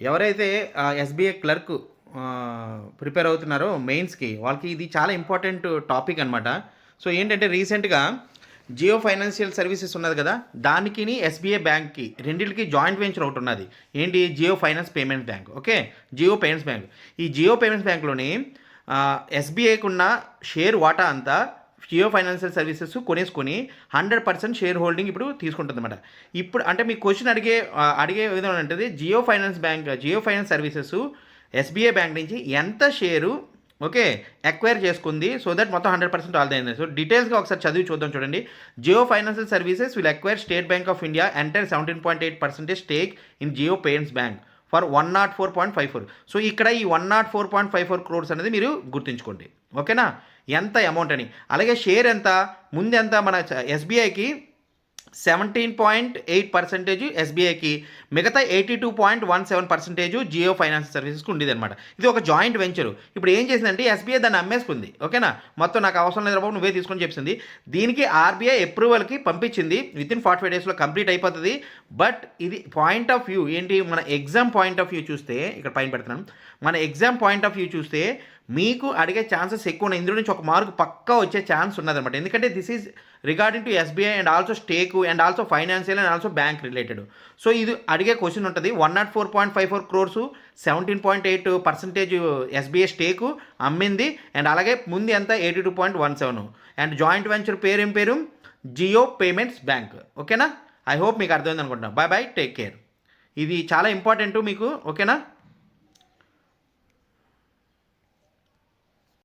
ఎవరైతే SBI clerk prepare అవుతున్నారో మెయిన్స్కి, వాళ్ళకి ఇది చాలా ఇంపార్టెంట్ టాపిక్ అనమాట. సో ఏంటంటే రీసెంట్గా జియో ఫైనాన్షియల్ సర్వీసెస్ ఉన్నది కదా, దానికి ఎస్బీఐ బ్యాంక్కి రెండింటికి జాయింట్ వెంచర్ ఒకటి ఉన్నది. ఏంటి? Jio finance payments bank. Okay, Jio payments bank. ఈ జియో పేమెంట్స్ బ్యాంక్లోని ఎస్బీఐకి ఉన్న షేర్ వాటా అంతా జియో ఫైనాన్షియల్ సర్వీసెస్ కొనేసుకొని 100% షేర్ హోల్డింగ్ ఇప్పుడు తీసుకుంటుంది అనమాట. ఇప్పుడు అంటే మీ క్వశ్చన్ అడిగే విధంగా ఉంటుంది, Jio finance services SBI bank నుంచి ఎంత షేరు ఓకే ఎక్వైర్ చేసుకుంది, సో దట్ మొత్తం 100% వాళ్ళది అయింది. సో డీటెయిల్స్గా ఒకసారి చదివి చూద్దాం. చూడండి, Jio financial services will acquire State Bank of India entire 17.8% stake in Jio payments bank for 104.54. So ఇక్కడ ఈ 104.54 క్రోర్స్ అనేది మీరు గుర్తుంచుకోండి. ఓకేనా, ఎంత అమౌంట్ అని. అలాగే షేర్ ఎంత, ముందు ఎంత మన ఎస్బీఐకి 17.8% ఎస్బీఐకి, మిగతా 82.17% జియో ఫైనాన్స్ సర్వీసెస్కి ఉండేది అనమాట. ఇది ఒక జాయింట్ వెంచరు. ఇప్పుడు ఏం చేసిందంటే ఎస్బీఐ దాన్ని అమ్మేసుకుంది. ఓకేనా, మొత్తం నాకు అవసరం లేదు బాబు నువ్వే తీసుకొని చెప్పింది. దీనికి ఆర్బీఐ అప్రూవల్కి పంపించింది. వితిన్ 45 డేస్లో కంప్లీట్ అయిపోతుంది. బట్ ఇది పాయింట్ ఆఫ్ వ్యూ ఏంటి, మన ఎగ్జామ్ పాయింట్ ఆఫ్ వ్యూ చూస్తే, ఇక్కడ పైన పెడుతున్నాం, మన ఎగ్జామ్ పాయింట్ ఆఫ్ వ్యూ చూస్తే మీకు అడిగే ఛాన్సెస్ ఎక్కువ ఉన్నాయి. ఇందులో నుంచి ఒక మార్కు పక్కా వచ్చే ఛాన్స్ ఉన్నదన్నమాట. ఎందుకంటే this is regarding to SBI and also stake and also financial and also bank related. So ఇది అడిగే క్వశ్చన్ ఉంటుంది. 104.54 క్రోర్స్, 17.8% ఎస్బీఐ స్టేకు అమ్మింది. అండ్ అలాగే ముందు ఎంత 82.17. అండ్ జాయింట్ వెంచర్ పేరు ఏం పేరు? Jio payments bank. ఓకేనా, ఐ హోప్ మీకు అర్థమైంది అనుకుంటున్నాను. Bye bye, take care. ఇది చాలా ఇంపార్టెంట్ మీకు. ఓకేనా.